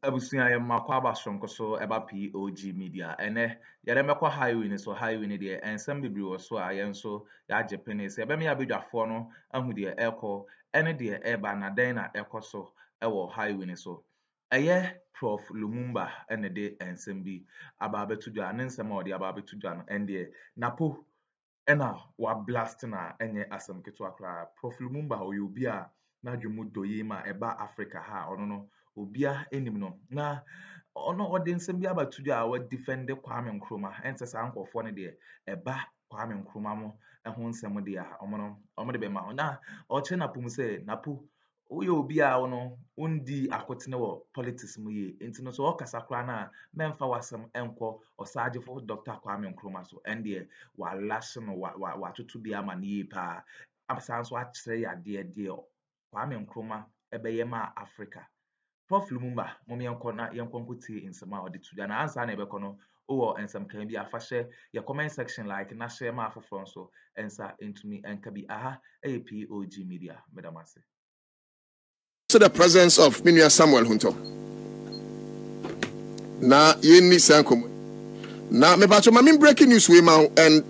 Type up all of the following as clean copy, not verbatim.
Abusia ya makwaba shonko so eba POG Media ene yare mekwa highway ni so highway ni de ensem bibiri wo so a yen so ya jepene se ebe me abedwafo no ahu de ekọ ene de eba na den na ekọ so ewo highway ni so eye Prof.Lumumba ene de ensem bi aba betudwa ne nsem a de aba betudwa no ende NAPO ena wa blast na enye asem keto akra Prof.Lumumba oyobi a na dwemu doyi ma eba Africa ha ono no obia enim no na ono ode nsem bia batudu a wa defend K.Nkrumah ensesa ankofo ne de eba K.Nkrumah mo ehun nsem de a omo de be ma na o che na pum se napu uye obi a ono undi akotene wo politics mu ye enti no so o kasa kra na memfa wasem enko osaje fo Dr. K.Nkrumah so ende wa lash no wa tutu bia ma ne pa absan so a kire ya de K.Nkrumah ebeye ma Africa Prof.Lumumba momi yanko na yanko nkuti insema odi tuja na ansa na ebeko no owo ensem kan bi afahye your comment section like na share ma afoforo so ensa into me enka bi aha POG Media medamase. So the presence of Minia Samuel Hunto. Na yeni sankom. Na me bacho mami breaking news we ma and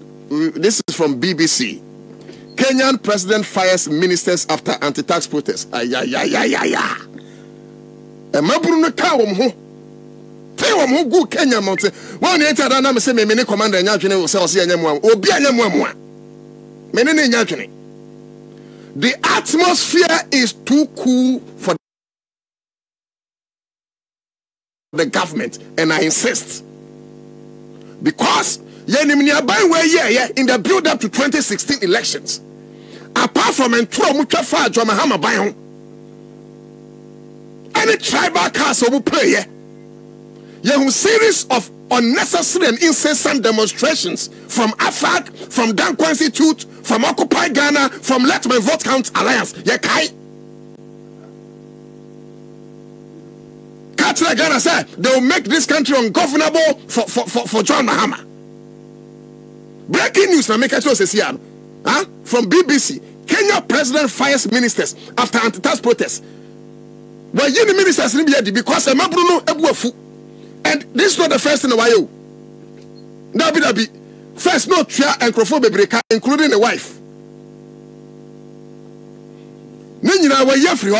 this is from BBC. Kenyan president fires ministers after anti-tax protests. Ayayayayaya. E maburu no ka wom ho. Te wom ho gu Kenya mountain. Won enter da na me say me ne commander nya adwene wo se o se anya mu am. Obi anya mu am a. Me ne nya adwene. The atmosphere is too cool for the government, and I insist. Because in the build-up to 2016 elections, apart from Mahama, any tribal cast will play a series of unnecessary and incessant demonstrations from AFAC, from Danko Institute, from Occupy Ghana, from Let My Vote Count Alliance. Katra Ghana said they will make this country ungovernable for John Mahama. Breaking news, from BBC. Kenya president fires ministers after anti-tax protests. Well, you ministers because and this is not the first in a while. Nabi. First, no tria and Akuffo bebreka, including the wife. Nina wa yefri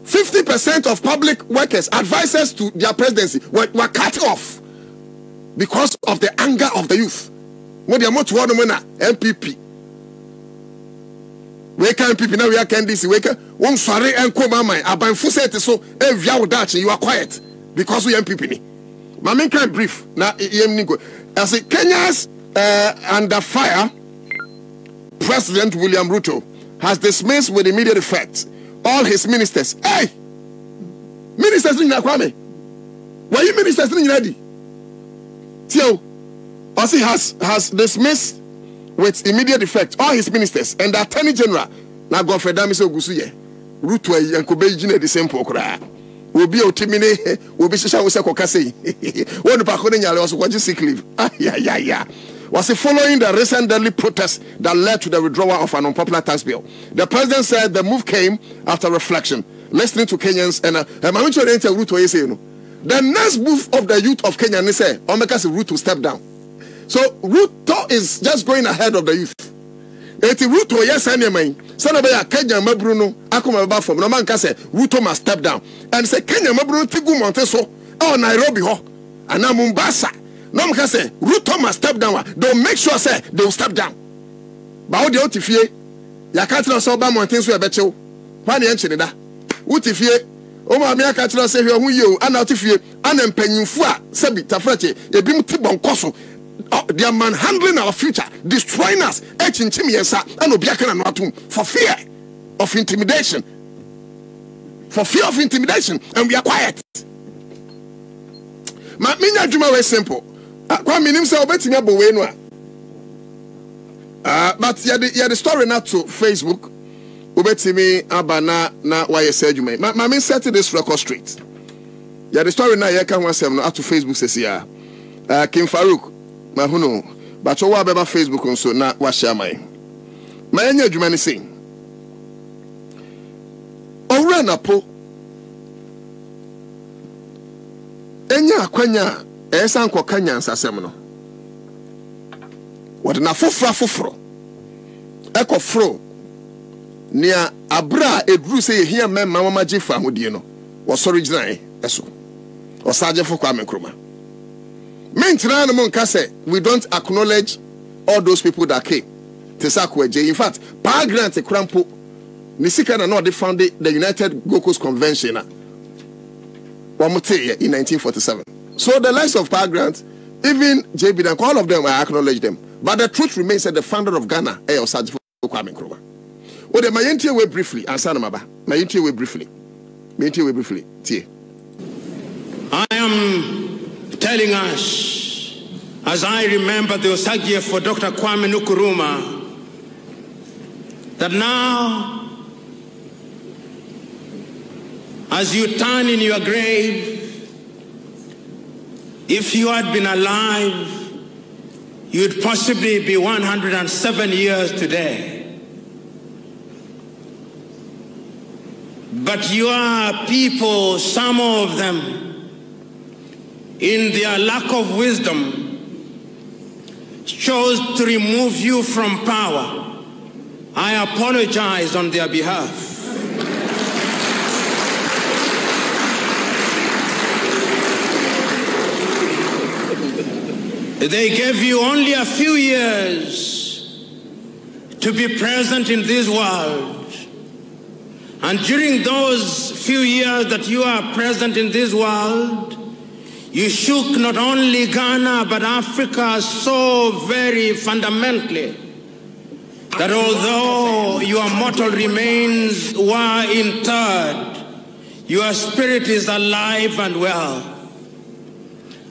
50% of public workers, advisors to their presidency, were cut off because of the anger of the youth. What they are to NPP. We can NPP now. We are this. We can. One sorry and come my. Aban fusete so. If you are quiet because we NPP. My main can brief now. As Kenya's under fire, President William Ruto has dismissed with immediate effect all his ministers. Hey, ministers in Akroma, why you ministers in ready? Tio, Osi has dismissed with immediate effect all his ministers and the Attorney General. Now go for Damiso Gusuye, Ruto and Kobe Jine the same pokra. Will be otimine, will be Shisha Kokase. One Pakonia was watching sick leave. Was following the recent deadly protests that led to the withdrawal of an unpopular tax bill. The president said the move came after reflection, listening to Kenyans and the next move of the youth of Kenya is say Omeka's Ruto step down. So Ruto is just going ahead of the youth. Eti Ruto yes anyway. Sanabaya Kenya Mabruno Akroma ba from no man can say Ruto must step down. And say Kenya Mabruno Tigu Monteso or Nairobi ho and now Mombasa. No man can say Ruto must step down. Don't make sure say they will step down. But how the otifie ya catch so ba mountain so ebechew. Why the enchine da? Utifie o ma me catch say hu you ana otifie ana mpanyimfu a sabi tafrache ebim tibon koso. They are manhandling our future, destroying us. For fear of intimidation. For fear of intimidation, and we are quiet. My minya juma was simple. But yeah, the story not to Facebook. Ubetimi abana na why said you may. My main set this record straight. Yeah, the story now you can want to Facebook says yeah. King Farouk. Mahuno, but you are Facebook on so now wash your mind. My any Jumani sing. Ora NAPO akwanya esa nko kanya nsasem no what na foforo ekofro nia abra edru se yehia memma mama jefa hodie no wo sori gina eso osaje fo kwa K.Nkrumah mentina no monka say we don't acknowledge all those people that came to Sakweje. In fact, Pa Grant Krampo Nisika na no they founded the United Gold Coast Convention in 1947. So the likes of Pa Grant, even JB Danko, all of them I acknowledge them. But the truth remains that the founder of Ghana Osaje fo kwa K.Nkrumah. Oh, the Mayentie way briefly, answer Maba. Mayentie way briefly. Mayentie way briefly. Tie. I am telling us, as I remember the Osagie for Dr. K.Nkrumah, that now, as you turn in your grave, if you had been alive, you'd possibly be 107 years today. But your people, some of them, in their lack of wisdom, chose to remove you from power. I apologize on their behalf. They gave you only a few years to be present in this world. And during those few years that you are present in this world, you shook not only Ghana but Africa so very fundamentally that although your mortal remains were interred, your spirit is alive and well.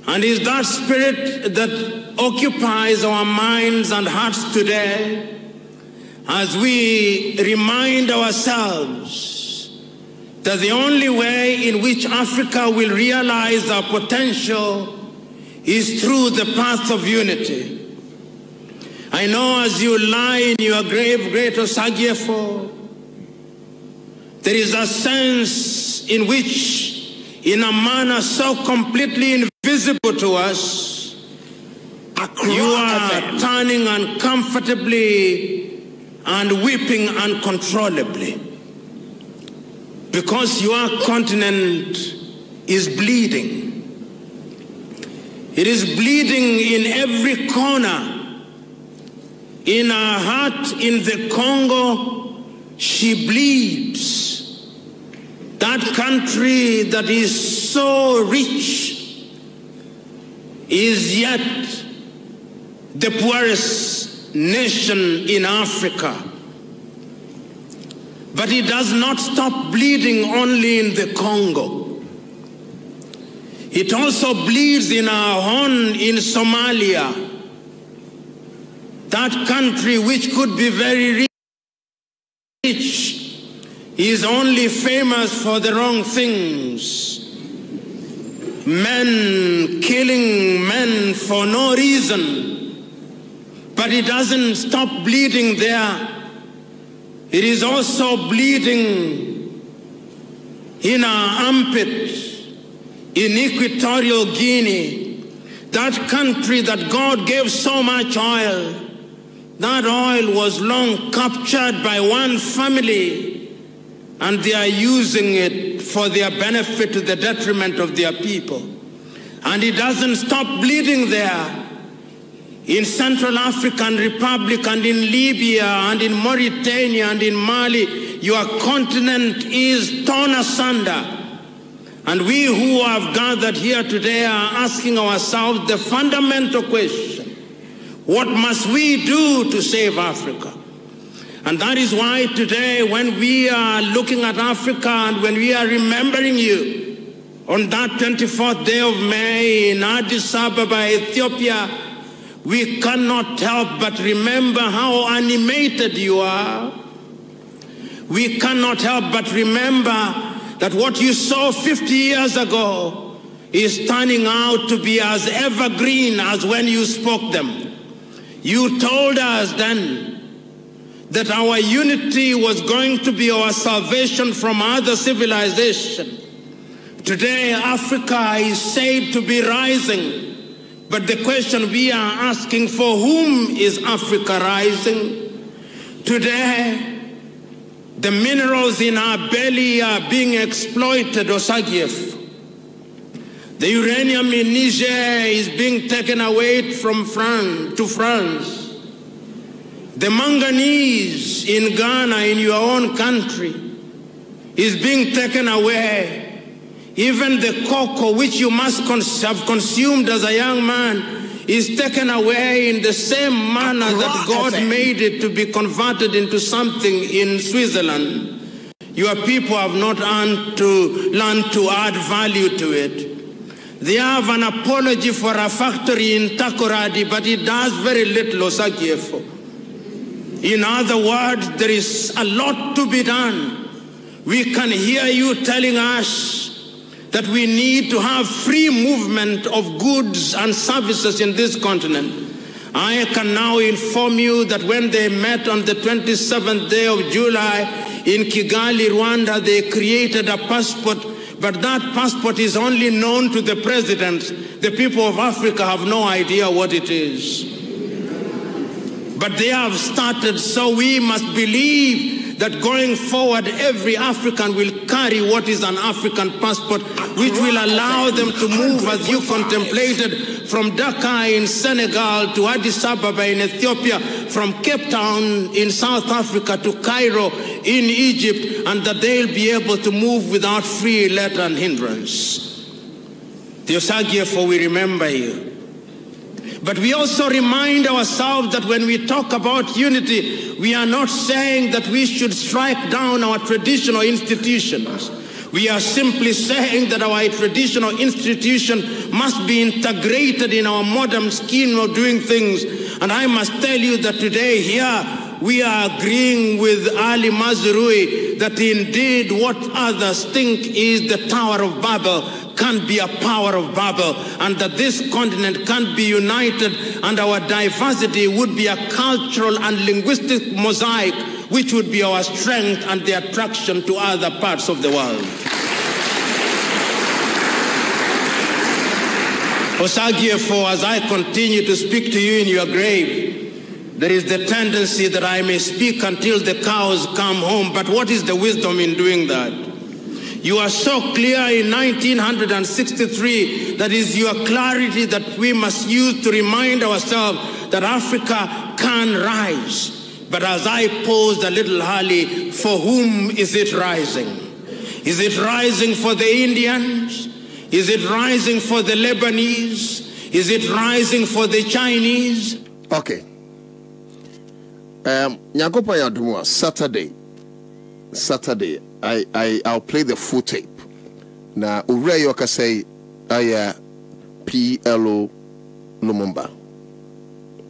And it's that spirit that occupies our minds and hearts today as we remind ourselves that the only way in which Africa will realize our potential is through the path of unity. I know as you lie in your grave, great Osagiefo, there is a sense in which, in a manner so completely invisible to us, you are turning uncomfortably and weeping uncontrollably because your continent is bleeding. It is bleeding in every corner. In our heart, in the Congo, she bleeds. That country that is so rich is yet the poorest nation in Africa. But it does not stop bleeding only in the Congo. It also bleeds in our horn in Somalia. That country which could be very rich is only famous for the wrong things. Men killing men for no reason. But it doesn't stop bleeding there. It is also bleeding in our armpit in Equatorial Guinea, that country that God gave so much oil. That oil was long captured by one family, and they are using it for their benefit to the detriment of their people. And it doesn't stop bleeding there. In Central African Republic and in Libya and in Mauritania and in Mali, your continent is torn asunder. And we who have gathered here today are asking ourselves the fundamental question: what must we do to save Africa? And that is why today, when we are looking at Africa and when we are remembering you on that 24th day of May in Addis Ababa, Ethiopia, we cannot help but remember how animated you are. We cannot help but remember that what you saw 50 years ago is turning out to be as evergreen as when you spoke them. You told us then that our unity was going to be our salvation from other civilization. Today, Africa is said to be rising, but the question we are asking, for whom is Africa rising? Today, the minerals in our belly are being exploited, Osagief. The uranium in Niger is being taken away from France to France. The manganese in Ghana, in your own country, is being taken away. Even the cocoa, which you must have consumed as a young man, is taken away in the same manner that God made it to be converted into something in Switzerland. Your people have not learned to add value to it. They have an apology for a factory in Takoradi, but it does very little, Osagiefo. In other words, there is a lot to be done. We can hear you telling us that we need to have free movement of goods and services in this continent. I can now inform you that when they met on the 27th day of July in Kigali, Rwanda, they created a passport, but that passport is only known to the president. The people of Africa have no idea what it is. But they have started, so we must believe that going forward, every African will carry what is an African passport, which will allow them to move, as you contemplated, from Dakar in Senegal to Addis Ababa in Ethiopia, from Cape Town in South Africa to Cairo in Egypt, and that they'll be able to move without free let and hindrance. The Osagiefo, we remember you. But we also remind ourselves that when we talk about unity, we are not saying that we should strike down our traditional institutions. We are simply saying that our traditional institution must be integrated in our modern scheme of doing things. And I must tell you that today here, we are agreeing with Ali Mazrui that indeed what others think is the Tower of Babel can be a power of Babel, and that this continent can be united, and our diversity would be a cultural and linguistic mosaic, which would be our strength and the attraction to other parts of the world. Osagiefo, as I continue to speak to you in your grave, there is the tendency that I may speak until the cows come home, but what is the wisdom in doing that? You are so clear in 1963, that is your clarity that we must use to remind ourselves that Africa can rise. But as I posed a little early, for whom is it rising? Is it rising for the Indians? Is it rising for the Lebanese? Is it rising for the Chinese? Okay. Nyagopa Yadumwa, Saturday, I'll play the full tape. Now, Ure Yoka say, Aya P.L.O. Lumumba.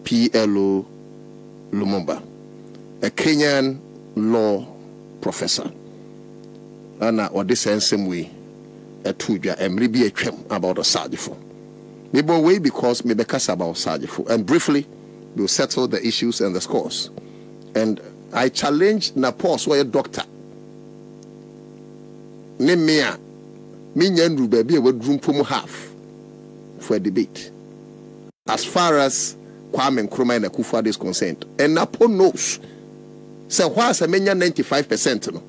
P.L.O. Lumumba. A Kenyan law professor. And or this same way, a tuja, and maybe a chem about a Sajifo. Maybe way because maybe cast about Sajifo. And briefly, we'll settle the issues and the scores. And I challenge NAPO, so a doctor. Name me and Rúbb be a room for half for a debate. As far as K.Nkrumah and Akuffo is concerned. And NAPO knows. So why is a 95% no?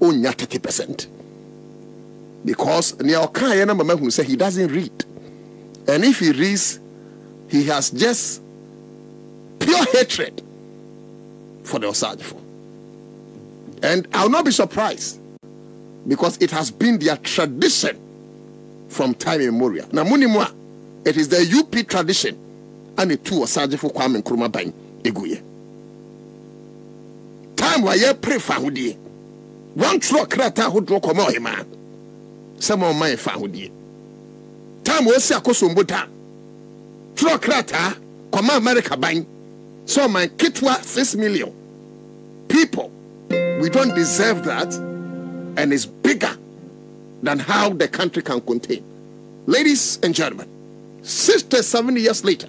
Only 30%. Because Nyakaya Mama who say he doesn't read. And if he reads, he has just pure hatred for the Osagiefo. And I'll not be surprised, because it has been their tradition from time immemorial. Now, Munimwa, it is the UP tradition, and it too Osagiefo K.Nkrumah bang eguye. Time where you pray for Hudi. One truck krata who draw come out, man. Some of my family. Time was Akosombuta. Truck krata come America bang. So my kitwa 6 million people. We don't deserve that, and it's bigger than how the country can contain. Ladies and gentlemen, 67 years later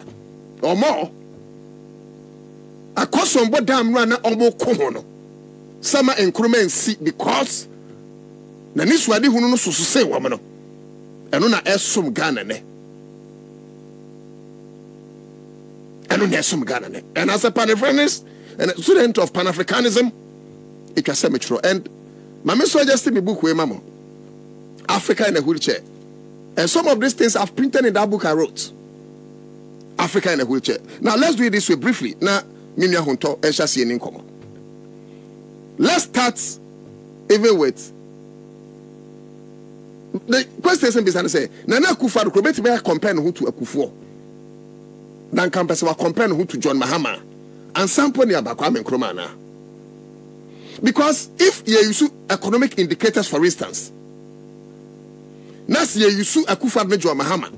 or more, Akosombo dam rana omo kohono. Sama Nkrumah see because na niswadi hunu no sususe wamano. eno na esum Ghana ne eno na esum Ghana ne. And as a Pan-Africanist and a student of Pan-Africanism, it can say me true. And my message suggested me book we mama Africa in a wheelchair, and some of these things I've printed in that book I wrote. Africa in a wheelchair. Now let's do it this way briefly. Now minya honto ensha see any Nkrumah. Let's start even with the question is say Nana Akuffo do probably be compare who to Akuffo. Then campus wa compare who to John Mahama and sample near K.Nkrumah na. Because if you use economic indicators, for instance, Nas ye yusu Akuffo ne John Mahama,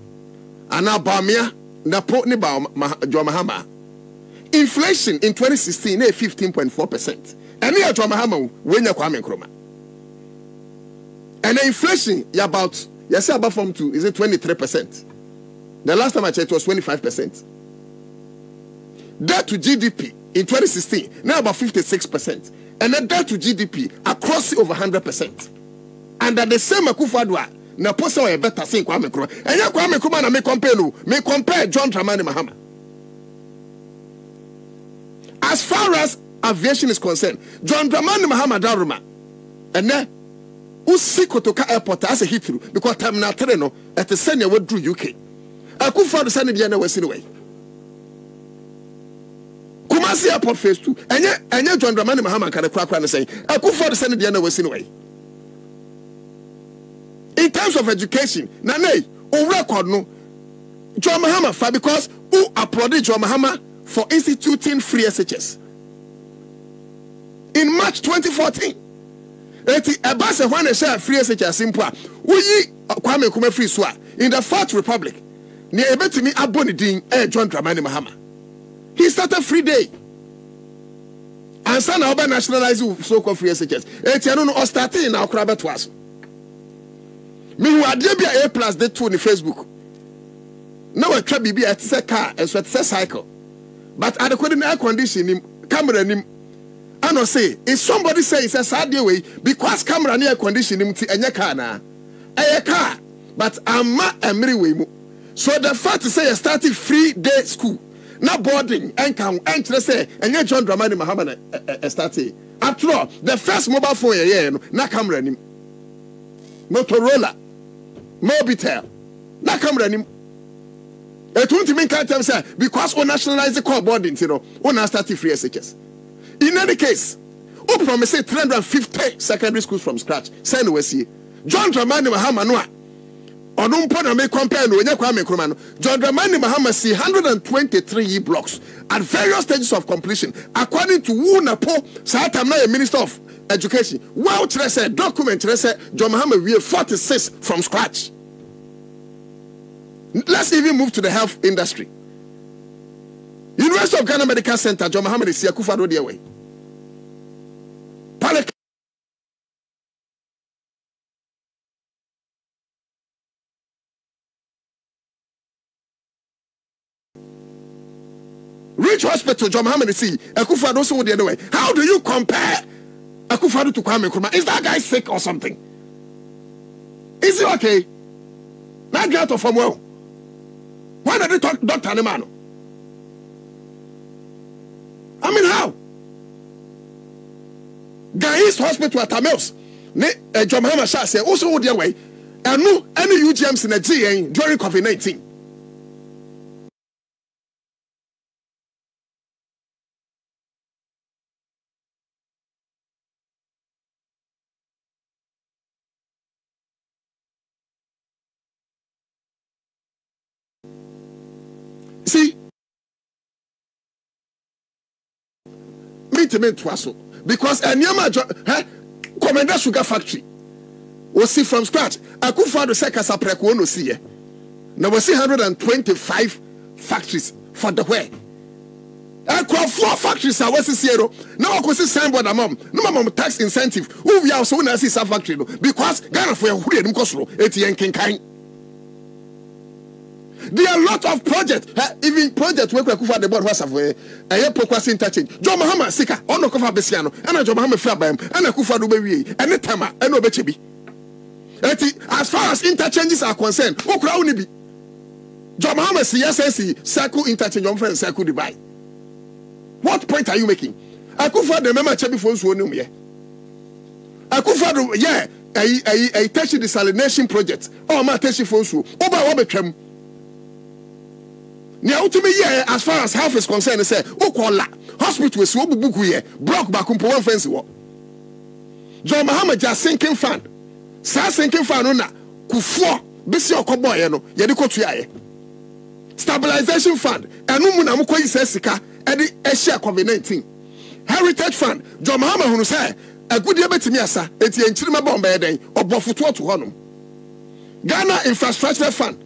and now Bawumia NAPO ne John Mahama. Inflation in 2016 is 15.4%. And here John Mahama when you K.Nkrumah. And the inflation about from to is it 23%. The last time I checked it was 25%. Debt to GDP in 2016 now about 56%. And the debt to GDP across over 100%. And at the same Akuffo na posa wa better say K.Nkrumah. And ya K.Nkrumah na me compare John Dramani Mahama. As far as aviation is concerned, John Dramani Mahama Daruma and then usi kotoka airport as a hit through because terminal 3 no at the senior went through UK. Akuffo send the na west way. Kumasi airport phase 2 and John Dramani Mahama can crack say Akuffo send the na west way. In terms of education, Nane, on record no, John Mahama for because who applauded John Mahama for instituting free SHS in March 2014. Eti ebase when they share free SHS simple. We K.Nkrumah free swa in the Fourth Republic. Ni ebetimi aboni din John Dramani Mahama. He started free day. And sana oba nationalize so-called free SHS. Eti anu no starting na Akroma twas. Me who adebia A+ they two on Facebook. Now a try bibi at say car and so at say cycle. But at the air conditioning camera nim I no say if somebody say it's a sad way because camera near conditioning ti enya car na a car but amma emri we. So the fact to say I started free day school na boarding and can enter say enya John Dramani Mahama started. After all, the first mobile phone yeah na camera nim Motorola Mobitel na camera nim. It won't mean can't tell say because we nationalize the core boarding, you know, we start free SHS. In any case, who promise 350 secondary schools from scratch. Send we see John Dramani Mahama no. Onumpo na me compare no nya K.Nkrumah no. John Dramani Mahama see 123 blocks at various stages of completion according to who NAPO Satam na Minister of Education. Wow, said document said John Mahama we 46 from scratch. Let's even move to the health industry. University of Ghana Medical Center, John Mahama is Akuffo do their way. Rich Hospital, John Mahama is Akuffo also the other way. How do you compare Akuffo to K.Nkrumah? Is that guy sick or something? Is he okay? Not get out from well. Why did they talk Dr. Nemano? I mean, how? Guy's hospital at Tamils, John Mahama Shah said, also would their way, and no any UGMs in the GA during COVID-19. See, because a new Commander Sugar Factory was see from scratch. Akuffo do say Kasapreko no see. Now we see 125 factories for the way. Akuffo factories are what is zero. Now we see signboard among no mama tax incentive. Who we also na see some factory because Ghana for who dey nkosoro etien kenkan. There are a lot of projects, even projects where Akuffo the board was of a Pokwas interchange. John Mahama Sika, on Kofa Besiano, and John Mahama Fabam, and Akuffo do baby, and the Tama, and Obechibi. As far as interchanges are concerned, okra unibi. John Mahama CSSC circle interchange on friend circle Dubai. What point are you making? Akuffo the member chebi for so no me. Akuffo yeah, a tertiary desalination project. Oh ma tertiary for so. Oba wo betwam. Nia utimi yeah as far as health is concerned say okola hospital we so bubuku here block back on one fence wo. John Mahama just sinking fund. Sa sinking fund na Kufuor bisi okobo ye no ye de kotua ye. Stabilization fund enu mu na mo koyi sika e de ehia COVID-19. Heritage fund John Mahama hunu say agudie betimi asa enti enchirima bomba ye den obofoto to honom. Ghana infrastructure fund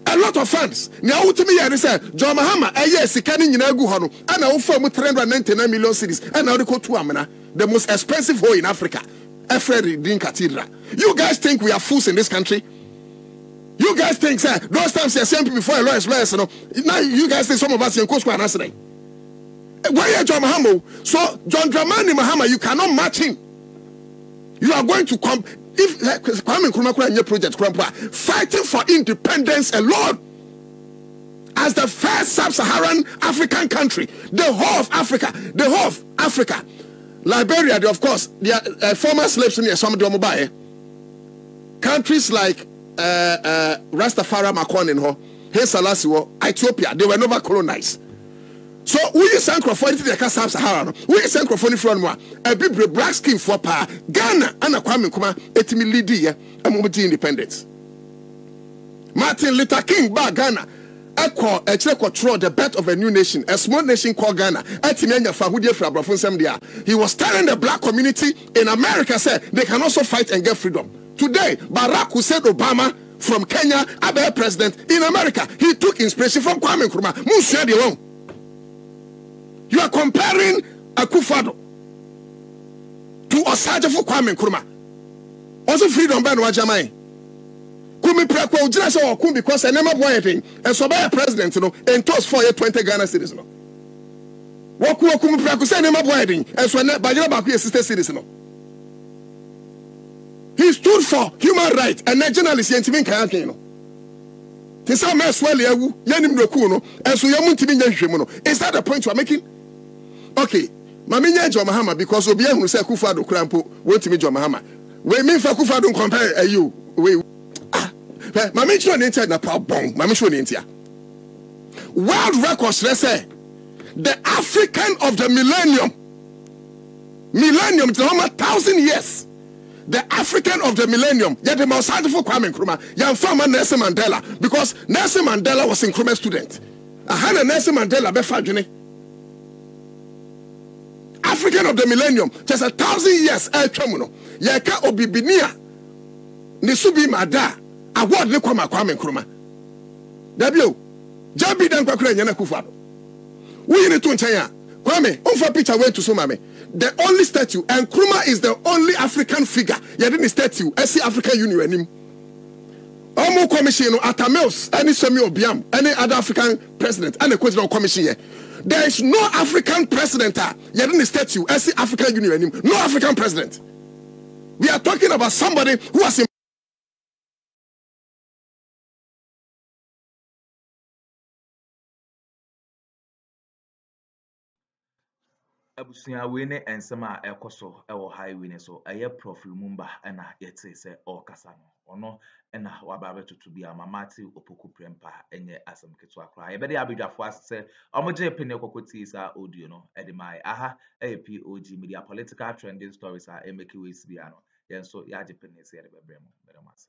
a lot of funds. Now ultimately you say John Mahama sika ni nyina gu ho no ana wo fa mu 399 million cedis and now they go to amena the most expensive hole in Africa. Efred Din Cathedral. You guys think we are fools in this country? You guys think, sir, those times you're saying before a lawyers, you know, now you guys think some of us in Coast Guard yesterday. Why are John Mahama? So John Dramani Mahama, you cannot match him. You are going to come if K.Nkrumah in your project fighting for independence alone as the first sub-Saharan African country, the whole of Africa. Liberia, of course, they are former slaves in some of the mobile countries like Rastafari Makon in Ho, Selassie, Ethiopia. They were never colonized. So we send Nkrumah to the sub-Saharan. We send Nkrumah from one a big black skin for power. Ghana and K.Nkrumah etimi lead here and independence. Martin Luther King by Ghana. Control the birth of a new nation, a small nation called Ghana. He was telling the black community in America said they can also fight and get freedom. Today, Barack Hussein Obama from Kenya, a president in America, he took inspiration from K.Nkrumah. You are comparing Akuffo to Osaje for K.Nkrumah. Also freedom ban wajamai. Kumi preko ujina so okum because I never boy thing. And so by a president, you know, and toss for 20 Ghana cities, no. Waku kumi preko say never boy thing. And so by your back sister cities, no. He stood for human rights and a journalist yentimin kayanke, you know. Tisa me swell yawu yanim doku no. And so yamunti bin yahwemu no. Is that the point you are making? Okay. Mami nya John Mahama because obi ehunu say Akuffo krampo wonti John Mahama. We mean for Akuffo don't compare you. We Mami show the internet na power bomb. Mami show the internet. World records say the African of the millennium is over 1,000 years. The African of the millennium, yet the most for K.Nkrumah, young farmer Nelson Mandela, because Nelson Mandela was Nkrumah student. I had a Nelson Mandela before African of the millennium, just 1,000 years. El Chamuno, Yaka Obibinia, Nisubi Mada. Award ne kwama K.Nkrumah. W. Jabi dan kwakura nyana Akuffo. We need to nchanya. Kwame, unfa picture way to so mame. The only statue and Nkrumah is the only African figure. Yadini statue. SC African Union him. Omo commission no Atamels, any Semi Obiam, any other African president, and a question commission here. There is no African president. Yadini statue. SC African Union him. No African president. We are talking about somebody who was in Abusua we ne ensem a ekoso ewo highway ne so eye Prof.Lumumba na yete se okasa no ono na waba betutu bia mamati opoku prempa enye asem ketu akra ye be de abedwafo ase omoje pene kokoti sa audio no edemai aha POG Media political trending stories are emeki we sibia no yenso yaje pene se ye bebrem beramase